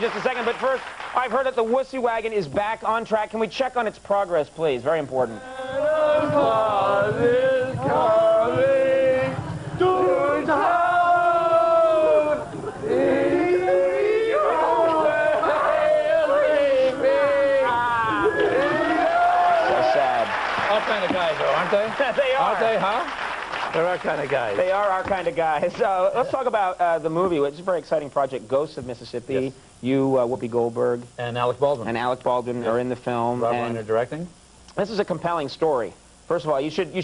in just a second, but first, I've heard that the Wussy Wagon is back on track. Can we check on its progress, please? Very important. Santa Claus is coming to town. So sad. Our kind of guys, though, aren't they? They are. Aren't they, huh? They're our kind of guys. They are our kind of guys. So let's talk about the movie, which is a very exciting project, Ghosts of Mississippi. Yes. You, Whoopi Goldberg, And Alec Baldwin. and Alec Baldwin are in the film. Rob and Reiner directing. this is a compelling story. First of all, you should you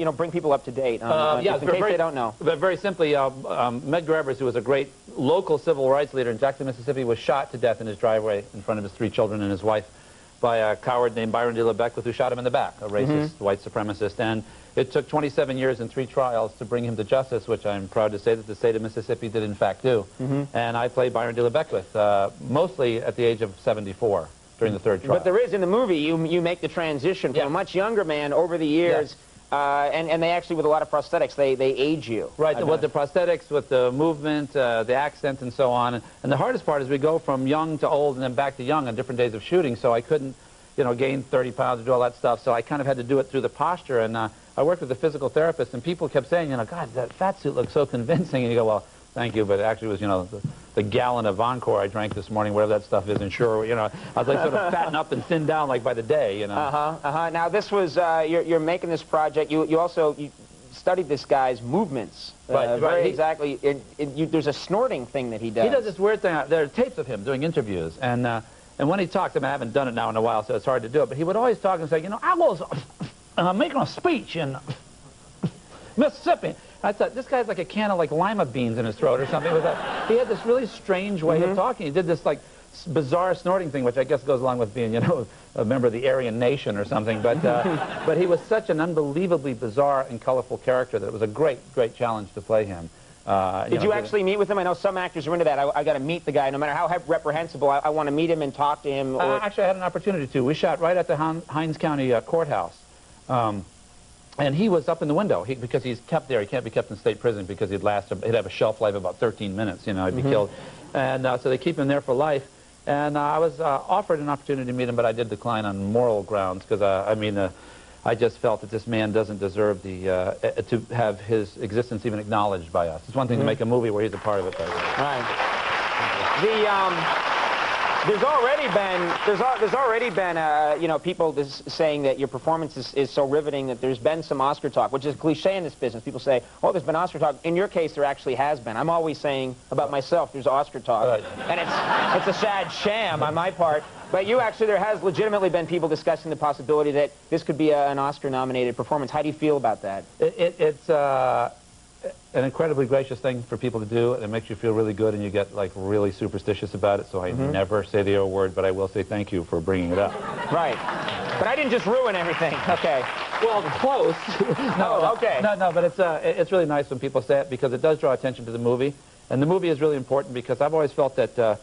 know, bring people up to date on, Yeah, in case they don't know. But very simply, Medgar Evers, who was a great local civil rights leader in Jackson, Mississippi, was shot to death in his driveway in front of his 3 children and his wife by a coward named Byron de la Beckwith, who shot him in the back, a racist white supremacist. And it took 27 years and 3 trials to bring him to justice, which I'm proud to say that the state of Mississippi did in fact do. And I played Byron de la Beckwith, mostly at the age of 74 during the 3rd trial. But there is, in the movie, you make the transition from a much younger man over the years, and they actually, with a lot of prosthetics, they age you. Right, with the prosthetics, with the movement, the accent, and so on. And the hardest part is we go from young to old and then back to young on different days of shooting, so I couldn't, you know, gain 30 pounds to do all that stuff, so I kind of had to do it through the posture. And I worked with a physical therapist, and people kept saying, you know, God, that fat suit looks so convincing. And you go, well, thank you, but it actually was, you know, the gallon of Encore I drank this morning, whatever that stuff is, and sure, you know, I was like sort of fatten up and thin down like by the day, you know. Now this was, you're making this project, you also studied this guy's movements. Very exactly. There's a snorting thing that he does. He does this weird thing. There are tapes of him doing interviews, and when he talks, I mean, I haven't done it now in a while, so it's hard to do it, but he would always talk and say, you know, I was making a speech in Mississippi. I thought, this guy's like a can of like lima beans in his throat or something. He had this really strange way of talking. He did this like bizarre snorting thing, which I guess goes along with being, you know, a member of the Aryan nation or something. But but he was such an unbelievably bizarre and colorful character that it was a great, great challenge to play him. Did you actually meet with him? I know some actors are into that. I got to meet the guy, no matter how reprehensible. I want to meet him and talk to him. Actually, I had an opportunity to. We shot right at the Hinds County courthouse. And he was up in the window because he's kept there. He can't be kept in state prison because he'd have a shelf life of about 13 minutes. You know, he'd be killed. And so they keep him there for life. And I was offered an opportunity to meet him, but I did decline on moral grounds because, I mean, I just felt that this man doesn't deserve to have his existence even acknowledged by us. It's one thing to make a movie where he's a part of it. Right. There's already been you know, people saying that your performance is so riveting that there's been some Oscar talk, which is a cliche in this business. People say, oh, there's been Oscar talk. In your case, there actually has been. I'm always saying about myself, there's Oscar talk. And it's a sad sham on my part. But you actually, there has legitimately been people discussing the possibility that this could be an Oscar-nominated performance. How do you feel about that? It's an incredibly gracious thing for people to do, and it makes you feel really good, and you get like really superstitious about it, so I never say the O word, but I will say thank you for bringing it up. Right. But I didn't just ruin everything. Okay. Well, close. Okay. No, but it's really nice when people say it because it does draw attention to the movie, and the movie is really important because I've always felt that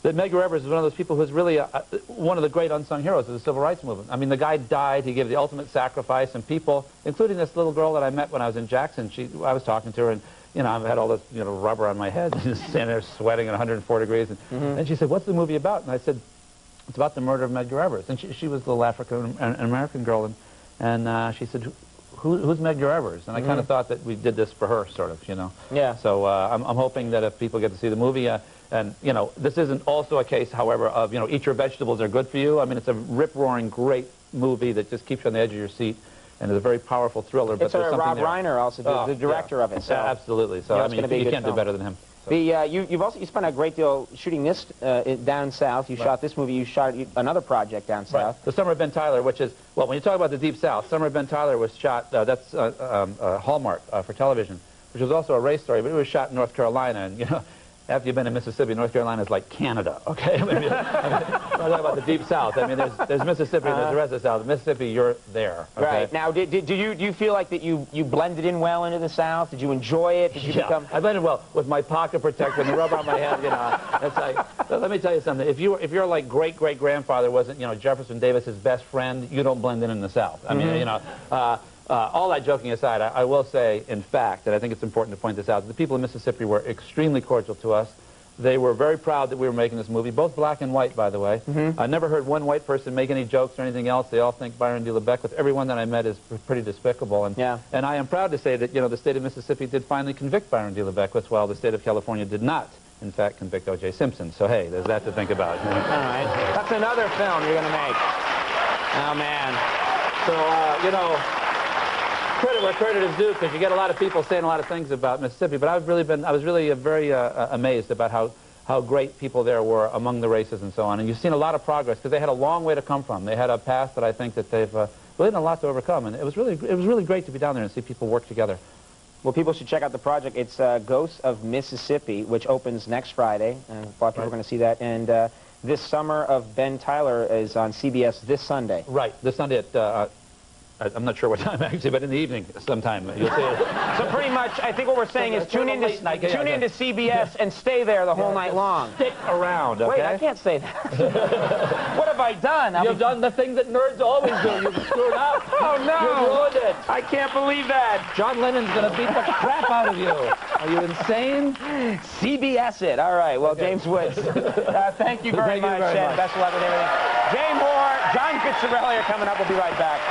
that Medgar Evers is one of those people who's really one of the great unsung heroes of the civil rights movement. I mean, the guy died, he gave the ultimate sacrifice, and people, including this little girl that I met when I was in Jackson, I was talking to her, and, you know, I've had all this, you know, rubber on my head, just standing there sweating at 104 degrees, and she said, what's the movie about? And I said, it's about the murder of Medgar Evers. And she was the little African-American girl, and she said, who's Medgar Evers? And I kind of thought that we did this for her, sort of, you know. Yeah. So I'm hoping that if people get to see the movie, and, you know, this isn't also a case, however, of, you know, eat your vegetables, they're good for you. I mean, it's a rip-roaring, great movie that just keeps you on the edge of your seat, and it's a very powerful thriller. It's Rob Reiner, also the director of it. So. Absolutely. So, I mean, you can't do better than him. So. You spent a great deal shooting this down south. You shot this movie. You shot another project down south. The Summer of Ben Tyler, which is, well, when you talk about the Deep South, Summer of Ben Tyler was shot, that's Hallmark for television, which was also a race story, but it was shot in North Carolina, and, you know, after you've been in Mississippi, North Carolina is like Canada, okay? I mean, I'm talking about the Deep South. I mean, there's Mississippi, there's the rest of the South. Mississippi, you're there, okay? Right. Now, do you feel like that you blended in well into the South? Did you enjoy it? Did you become... I blended well with my pocket protector and the rubber on my head, you know. It's like, let me tell you something. If your like great-great-grandfather wasn't, you know, Jefferson Davis's best friend, you don't blend in the South. I mean, you know, all that joking aside, I will say, in fact, and I think it's important to point this out, the people of Mississippi were extremely cordial to us. They were very proud that we were making this movie, both black and white, by the way. I never heard one white person make any jokes or anything else. They all think Byron de la Beckwith. Everyone that I met is pretty despicable. And, and I am proud to say that, you know, the state of Mississippi did finally convict Byron de la Beckwith, while the state of California did not, in fact, convict O.J. Simpson. So, hey, there's that to think about. All right. That's another film you're going to make. Oh, man. So, you know, credit where credit is due, because you get a lot of people saying a lot of things about Mississippi, but I was really very amazed about how great people there were among the races and so on. And you've seen a lot of progress, because they had a long way to come from. They had a past that I think that they've really done a lot to overcome, and it was really great to be down there and see people work together. Well, people should check out the project. It's Ghosts of Mississippi, which opens next Friday, and a lot of people are going to see that. And This Summer of Ben Tyler is on CBS this Sunday. Right, this Sunday at I'm not sure what time actually, but in the evening sometime you'll see it. So pretty much, I think what we're saying is tune in to CBS and stay there the whole night long. Stick around, okay? Wait, I can't say that. What have I done? You've done the thing that nerds always do. You've screwed up. Oh, no. You've ruined it. I can't believe that. John Lennon's going to beat the crap out of you. Are you insane? CBS it. All right. Well, okay. James Woods, thank you very much. Best of luck with everything. Jay Moore, John Fitzgerald are coming up. We'll be right back.